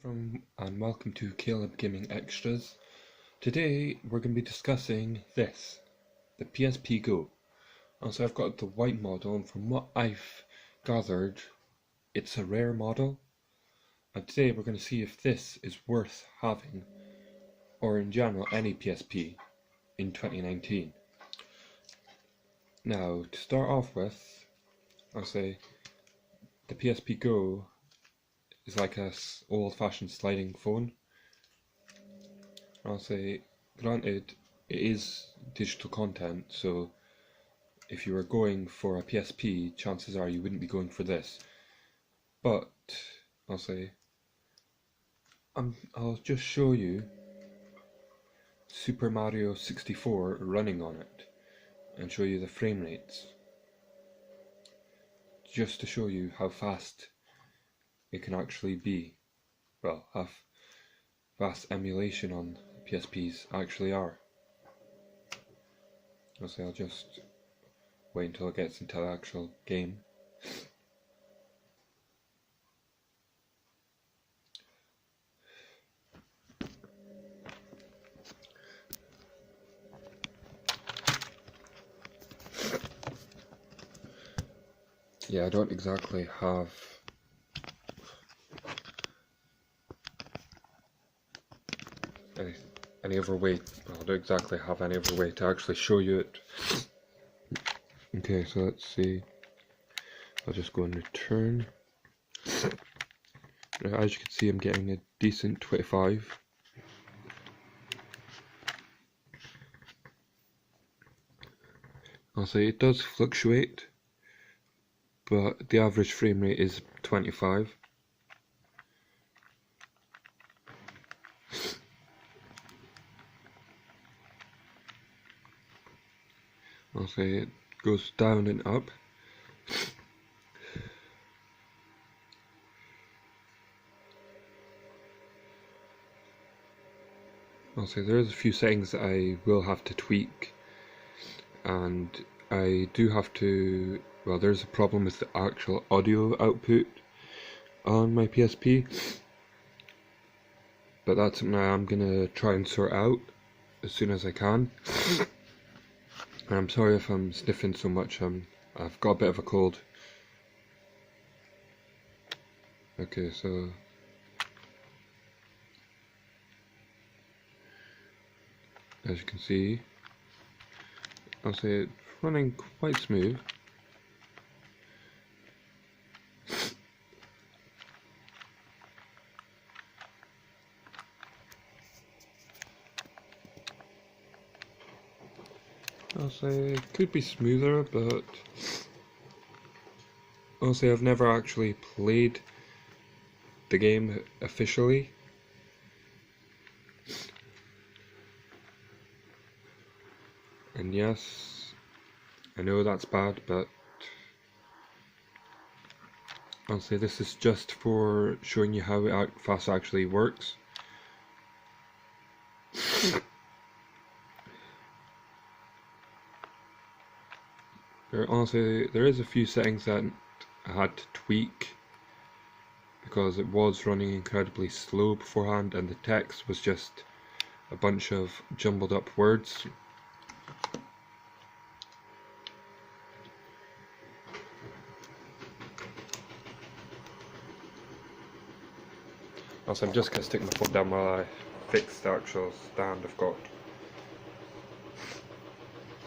And welcome to Caleb Gaming Extras. Today we're going to be discussing this, the PSP Go. And so I've got the white model, and from what I've gathered, it's a rare model. And today we're going to see if this is worth having, or in general any PSP in 2019. Now, to start off with, I'll say the PSP Go is like a old-fashioned sliding phone. I'll say, granted, it is digital content, so if you were going for a PSP, chances are you wouldn't be going for this. But I'll say, I'll just show you Super Mario 64 running on it and show you the frame rates, just to show you how fast it can actually be. Well, how fast emulation on PSPs actually are. I'll just wait until it gets into the actual game. Yeah, I don't exactly have any other way. Well, I don't exactly have any other way to actually show you it. Okay, so let's see. I'll just go and return. Now, as you can see, I'm getting a decent 25. I'll say it does fluctuate, but the average frame rate is 25. I'll say it goes down and up. I'll say there's a few settings that I will have to tweak, and I do have to, well, there's a problem with the actual audio output on my PSP, but that's something I'm gonna try and sort out as soon as I can. And I'm sorry if I'm sniffing so much, I've got a bit of a cold. Okay, so as you can see, I'll say it's running quite smooth. I'll say it could be smoother, but I'll say I've never actually played the game officially. And yes, I know that's bad, but I'll say this is just for showing you how fast it actually works. Honestly, there is a few settings that I had to tweak because it was running incredibly slow beforehand, and the text was just a bunch of jumbled up words. Also, I'm just going to stick my foot down while I fix the actual stand I've got,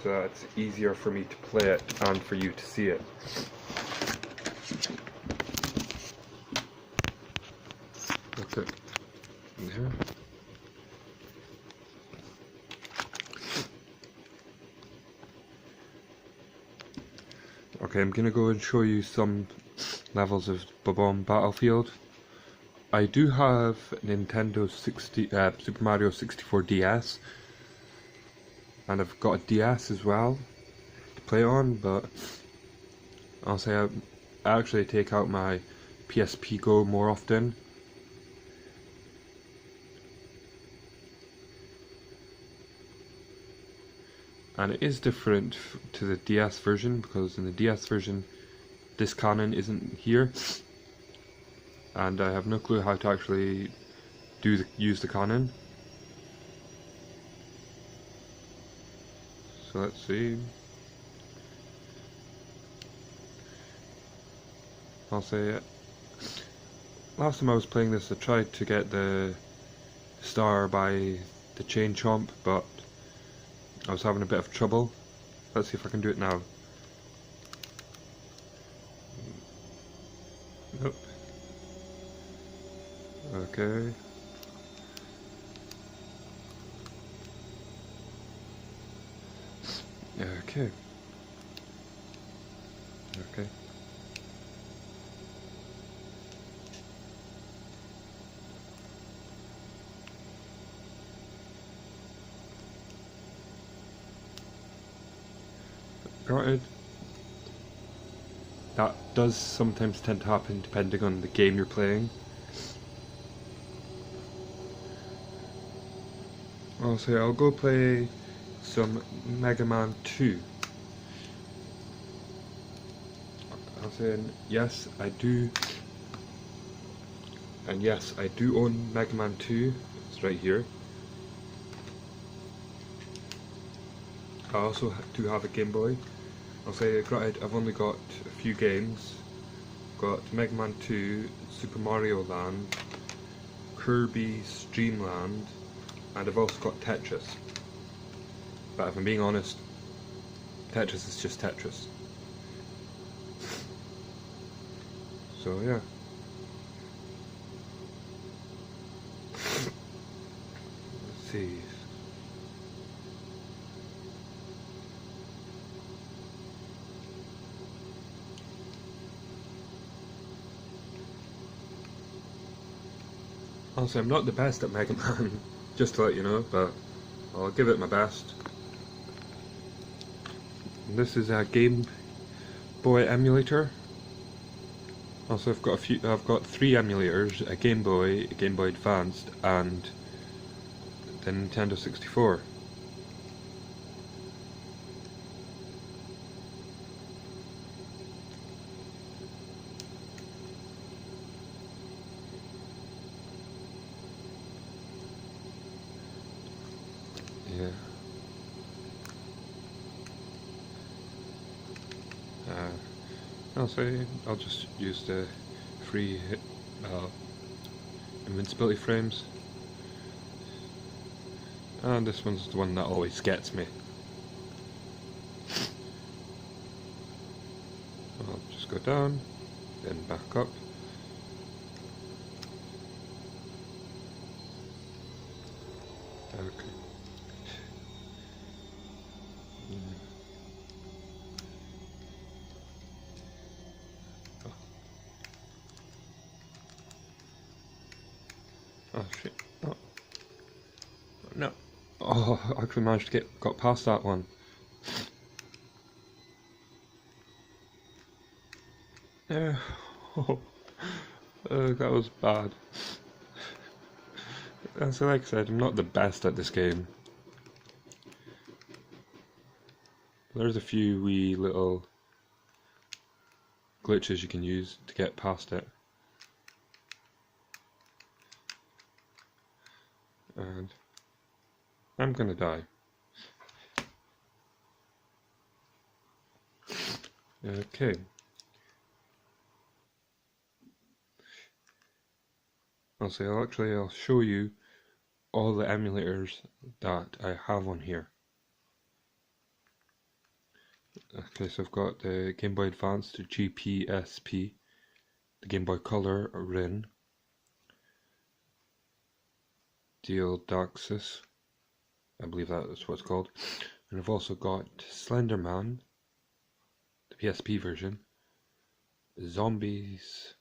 so that it's easier for me to play it and for you to see it. That's it. There. Okay, I'm going to go and show you some levels of Bob-omb Battlefield. I do have Nintendo Super Mario 64 DS, and I've got a DS as well to play on, but I'll say I actually take out my PSP Go more often. And it is different to the DS version, because in the DS version this cannon isn't here, and I have no clue how to actually use the cannon. So let's see. I'll say it. Last time I was playing this, I tried to get the star by the chain chomp, but I was having a bit of trouble. Let's see if I can do it now. Nope. Okay. Okay. Okay. Granted, that does sometimes tend to happen depending on the game you're playing. I'll say I'll go play some Mega Man 2. I'll say yes, I do. And yes, I do own Mega Man 2. It's right here. I also do have a Game Boy. I'll say, granted, I've only got a few games. Got Mega Man 2, Super Mario Land, Kirby's Dream Land, and I've also got Tetris. But if I'm being honest, Tetris is just Tetris. So yeah. Let's see. Honestly, I'm not the best at Mega Man, just to let you know, but I'll give it my best. And this is a Game Boy emulator. Also, I've got 3 emulators: a Game Boy Advanced, and the Nintendo 64. Yeah. I'll just use the free invincibility frames. And this one's the one that always gets me. I'll just go down, then back up. Okay. Oh shit. Oh. No. Oh, I actually managed to got past that one. Yeah. Oh, that was bad. And so like I said, I'm not the best at this game. There's a few wee little glitches you can use to get past it. And I'm gonna die. Okay. I'll show you all the emulators that I have on here. Okay, so I've got the Game Boy Advance, the GPSP, the Game Boy Color, RIN, Deodaxis, I believe that's what it's called, and I've also got Slenderman, the PSP version, Zombies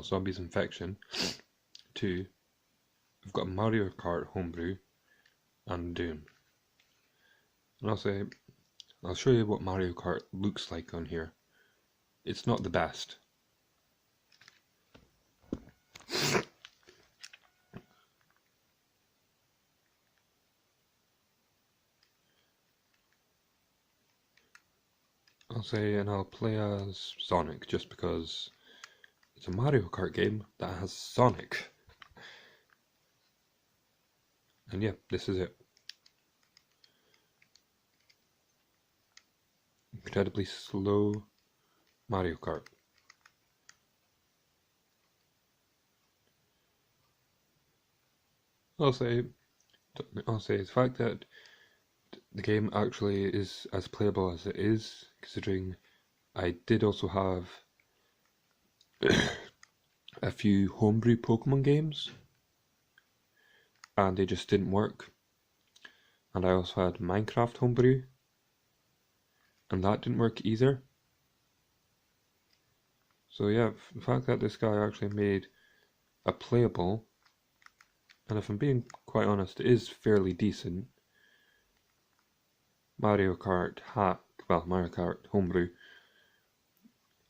Zombies Infection 2, I've got Mario Kart Homebrew, and Doom. And I'll show you what Mario Kart looks like on here. It's not the best. And I'll play as Sonic just because it's a Mario Kart game that has Sonic. And yeah, this is it. Incredibly slow Mario Kart. I'll say the fact that the game actually is as playable as it is, considering I did also have a few homebrew Pokemon games, and they just didn't work. And I also had Minecraft homebrew, and that didn't work either. So yeah, the fact that this guy actually made a playable, and if I'm being quite honest, it is fairly decent, Mario Kart homebrew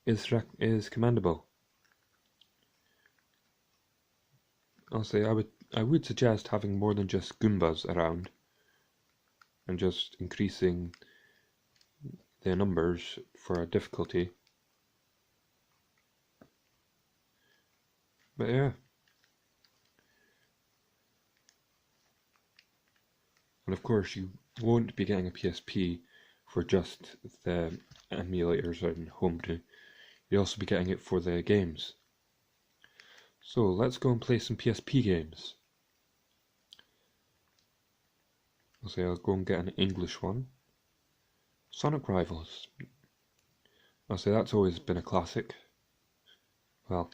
is commendable. I'll say I would suggest having more than just Goombas around, and just increasing their numbers for a difficulty. But yeah. And of course you won't be getting a PSP for just the emulators and homebrew. You'll also be getting it for the games. So let's go and play some PSP games. I'll go and get an English one. Sonic Rivals. I'll say that's always been a classic. Well,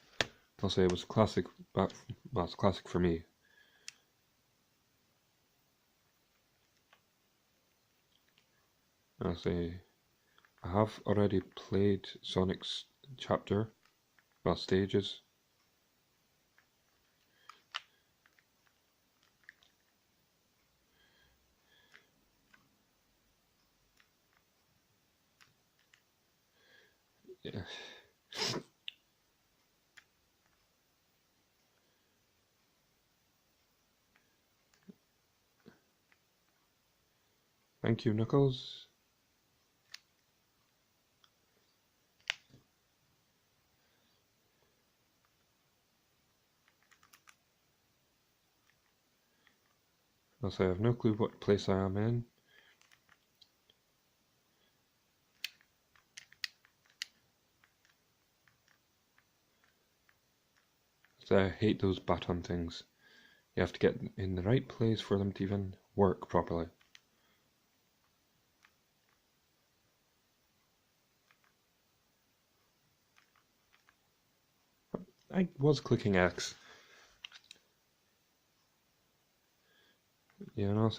I'll say it was a classic, well, it's a classic for me. I'll say I have already played Sonic's stages. Yeah. Thank you, Knuckles. I'll say I have no clue what place I am in. So I hate those baton things. You have to get in the right place for them to even work properly. I was clicking X. Yeah, and I'll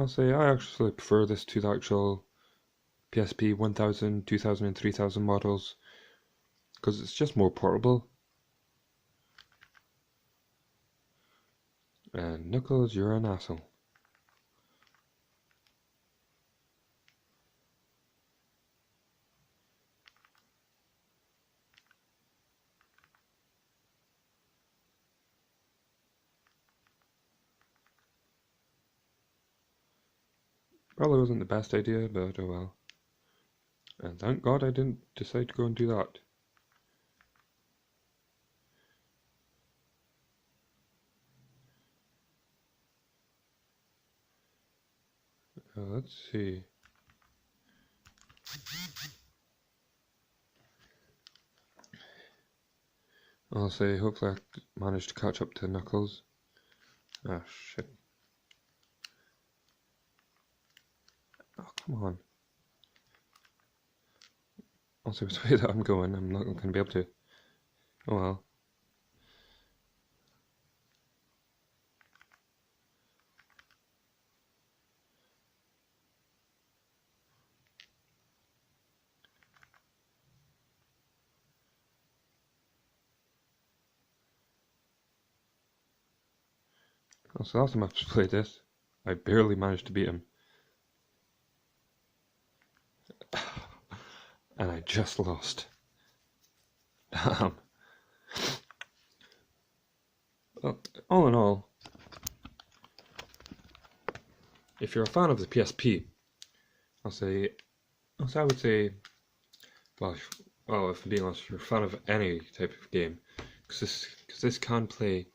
say I actually prefer this to the actual PSP 1000, 2000 and 3000 models, because it's just more portable. And Knuckles, you're an asshole. Probably wasn't the best idea, but oh well. And thank God I didn't decide to go and do that. Let's see. I'll say hopefully I managed to catch up to Knuckles. Ah, shit. Oh, come on. Also, the way that I'm going, I'm not going to be able to. Oh well. Also, last time I played this, I barely managed to beat him. And I just lost. Damn. Well, all in all, if you're a fan of the PSP, I would say, well, well, if I'm being honest, if you're a fan of any type of game, because this can play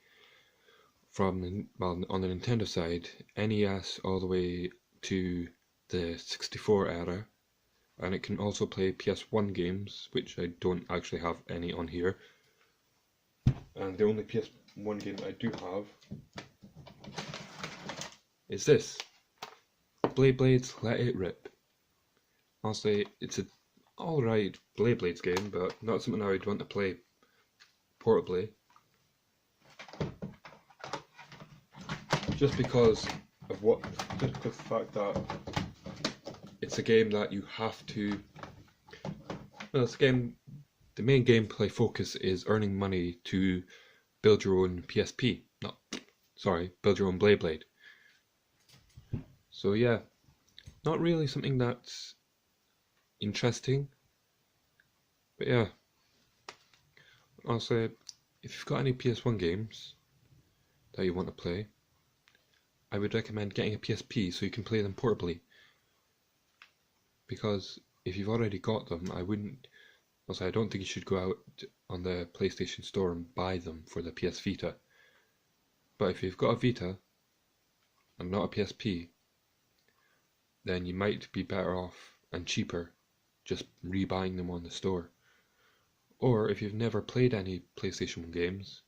from, well, on the Nintendo side, NES all the way to the 64 era, and it can also play PS1 games, which I don't actually have any on here. And the only PS1 game I do have is this, Blades Let It Rip. Honestly, it's a alright Blades game, but not something I would want to play portably. Just because of the fact that it's a game that you have to. Well, it's a game. The main gameplay focus is earning money to build your own PSP. Build your own Blade. So yeah, not really something that's interesting. But yeah, I'll say if you've got any PS1 games that you want to play, I would recommend getting a PSP so you can play them portably. Because if you've already got them, I don't think you should go out on the PlayStation Store and buy them for the PS Vita. But if you've got a Vita and not a PSP, then you might be better off and cheaper just rebuying them on the store. Or if you've never played any PlayStation games,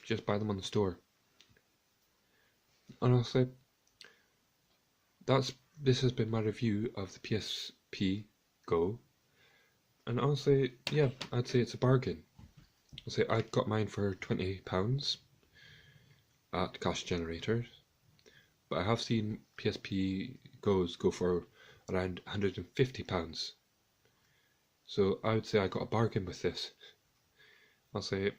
just buy them on the store. And honestly, this has been my review of the PSP Go. And honestly, yeah, I'd say it's a bargain. I'd say I got mine for £20 at Cash Generators, but I have seen PSP Goes go for around £150. So I would say I got a bargain with this. I'll say,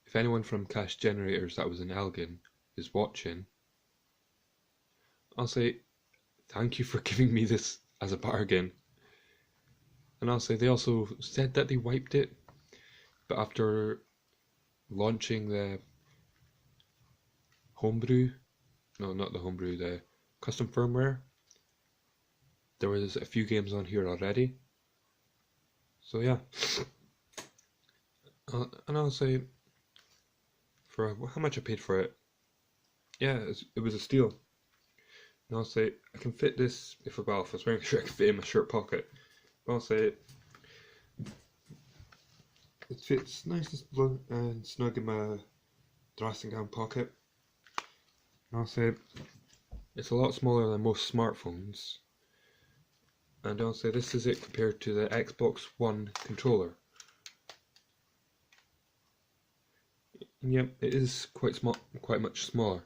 if anyone from Cash Generators that was in Elgin is watching, I'll say thank you for giving me this as a bargain. And I'll say they also said that they wiped it, but after launching the homebrew, no, not the homebrew, the custom firmware, there was a few games on here already. So yeah, and I'll say for how much I paid for it, yeah, it was a steal. And I'll say I can fit this if I was wearing a shirt, I can fit it in my shirt pocket. But I'll say it fits nice and snug in my dressing gown pocket. And I'll say it's a lot smaller than most smartphones. And I'll say this is it compared to the Xbox One controller. And yep, it is quite much smaller.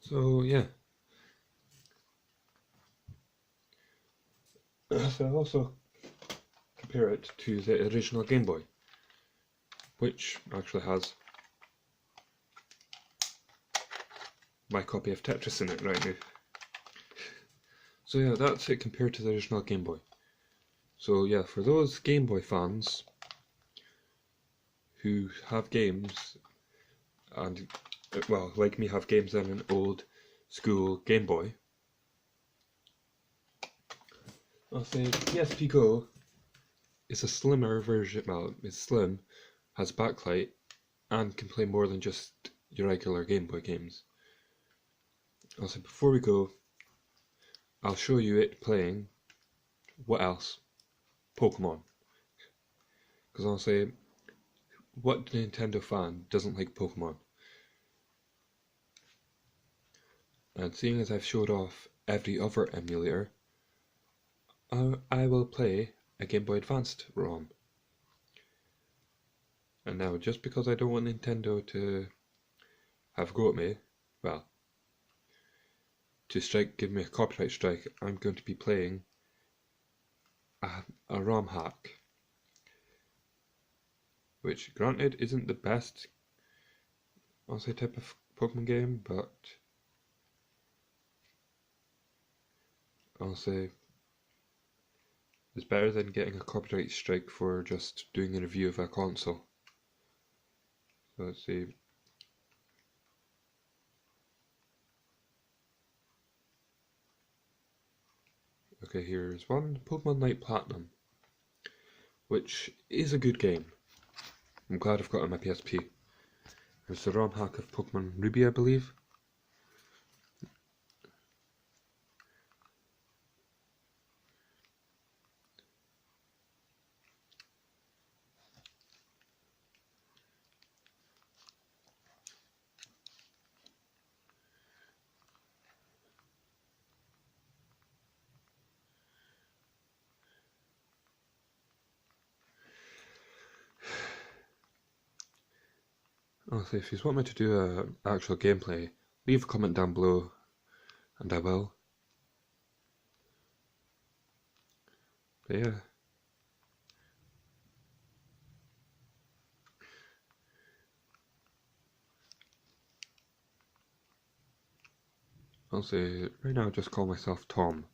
So yeah. So I'll also compare it to the original Game Boy, which actually has my copy of Tetris in it right now. So yeah, that's it compared to the original Game Boy. So yeah, for those Game Boy fans who have games and, well, like me, have games on an old school Game Boy, I'll say PSP Go is a slimmer version. Well, it's slim, has backlight, and can play more than just your regular Game Boy games. I'll say before we go, I'll show you it playing. What else? Pokemon. Because I'll say, what Nintendo fan doesn't like Pokemon? And seeing as I've showed off every other emulator, I will play a Game Boy Advanced ROM. And now, just because I don't want Nintendo to have a go at me, well, to give me a copyright strike, I'm going to be playing a ROM hack, which, granted, isn't the best, I'll say, type of Pokemon game, but I'll say it's better than getting a copyright strike for just doing a review of a console. So let's see. Okay, here's one, Pokemon Night Platinum, which is a good game. I'm glad I've got it on my PSP. There's the ROM hack of Pokemon Ruby, I believe. Also, if you want me to do an actual gameplay, leave a comment down below and I will. But yeah. I'll say, right now I just call myself Tom.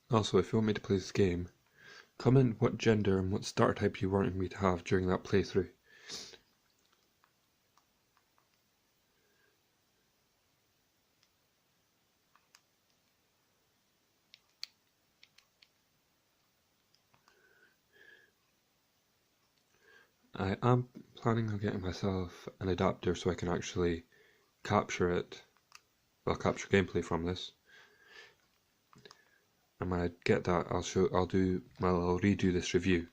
Also, if you want me to play this game, comment what gender and what starter type you wanted me to have during that playthrough. I am planning on getting myself an adapter so I can actually capture it. Well, capture gameplay from this. And when I get that, I'll redo this review.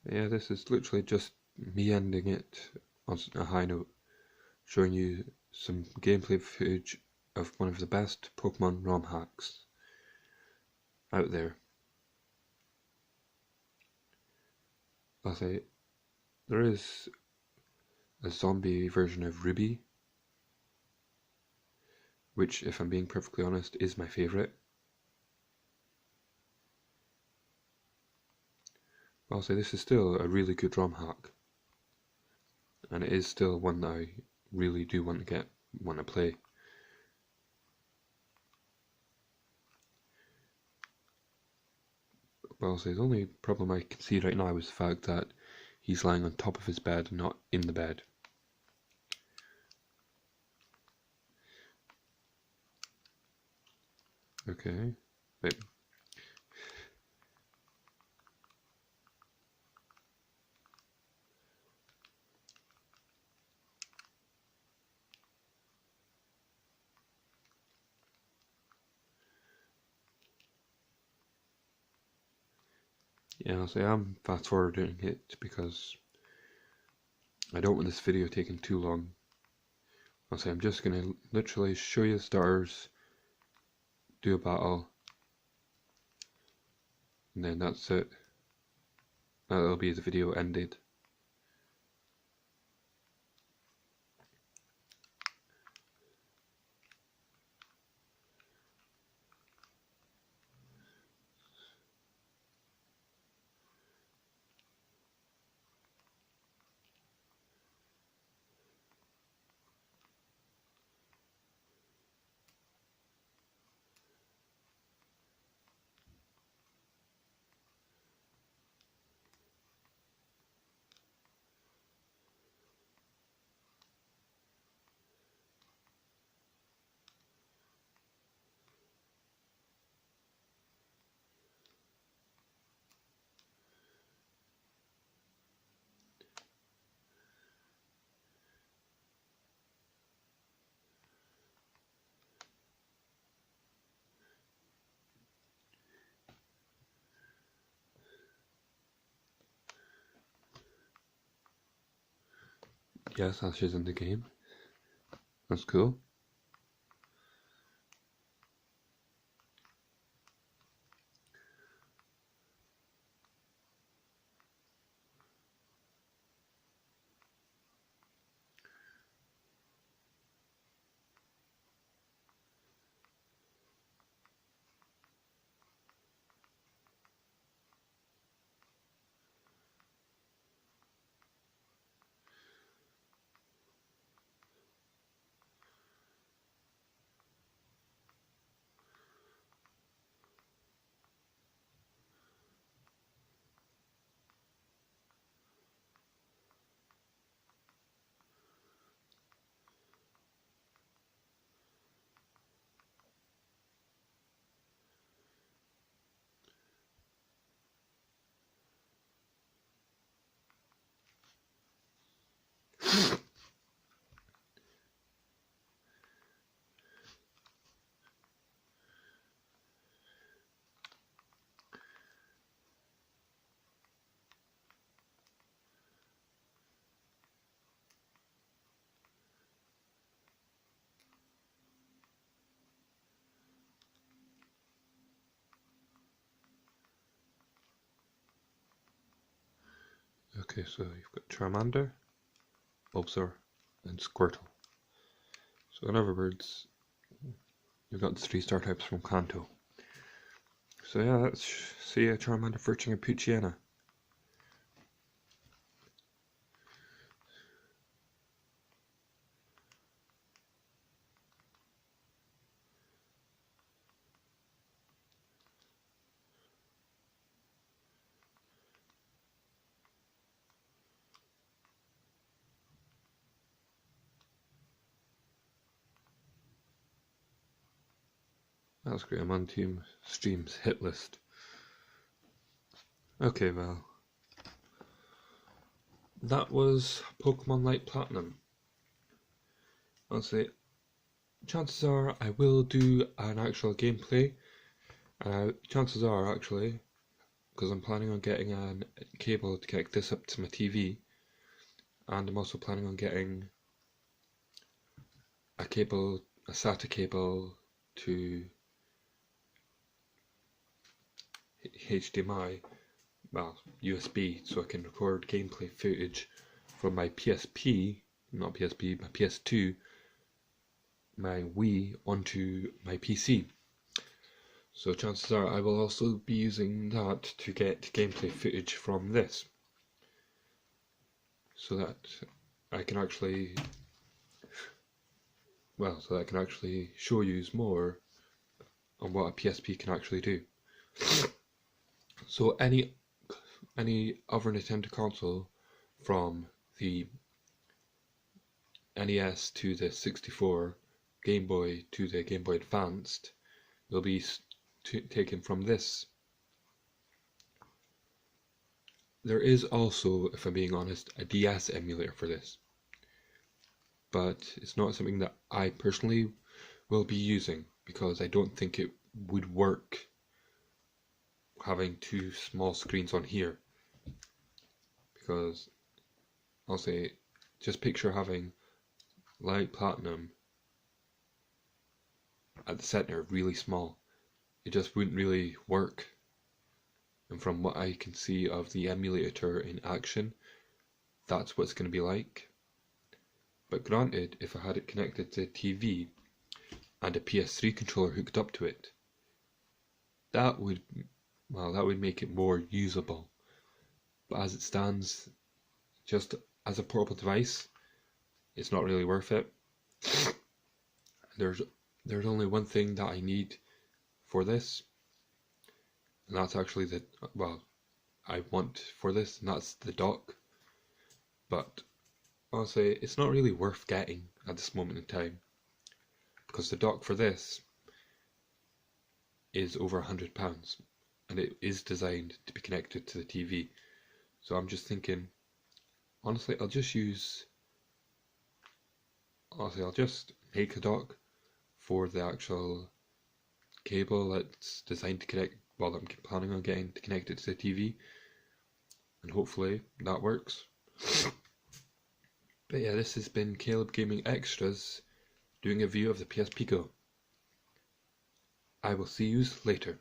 Yeah, this is literally just me ending it on a high note, showing you some gameplay footage of one of the best Pokemon ROM hacks out there. I'll say, there is a zombie version of Ruby, which, if I'm being perfectly honest, is my favourite. I'll say this is still a really good ROM hack, and it is still one that I really do want to play. Well, so the only problem I can see right now is the fact that he's lying on top of his bed, not in the bed. Okay, wait. Yeah, I'll say I'm fast forwarding it because I don't want this video taking too long. I'll say I'm just gonna literally show you the stars, do a battle, and then that's it. That'll be the video ended. Yes, Ashes in the game. That's cool. Okay, so you've got Charmander, Bulbasaur, and Squirtle. So in other words, you've got the 3 star types from Kanto. So yeah, let's see a Charmander searching a Poochyena. That's great, I'm on Team Stream's hit list. Okay, well, that was Pokemon Light Platinum. Honestly, chances are I will do an actual gameplay. Chances are, actually, because I'm planning on getting a cable to connect this up to my TV, and I'm also planning on getting a SATA cable to HDMI, well, USB, so I can record gameplay footage from my PSP, not PSP, my PS2, my Wii onto my PC. So chances are I will also be using that to get gameplay footage from this, so that I can actually, show you more on what a PSP can actually do. So any other Nintendo console, from the NES to the 64, Game Boy to the Game Boy Advanced, will be taken from this. There is also, if I'm being honest, a DS emulator for this, but it's not something that I personally will be using, because I don't think it would work having 2 small screens on here. Because I'll say, just picture having Light Platinum at the center really small. It just wouldn't really work. And from what I can see of the emulator in action, that's what it's going to be like. But granted, if I had it connected to a TV and a PS3 controller hooked up to it, that would make it more usable. But as it stands, just as a portable device, it's not really worth it. There's only one thing that I need for this, and that's actually I want for this, and that's the dock. But honestly, it's not really worth getting at this moment in time, because the dock for this is over £100, and it is designed to be connected to the TV. So I'm just thinking, honestly, I'll just make a dock for the actual cable that's designed to connect, well, I'm planning on getting to connect it to the TV, and hopefully that works. But yeah, this has been Caleb Gaming Extras doing a review of the PSP Go. I will see you later.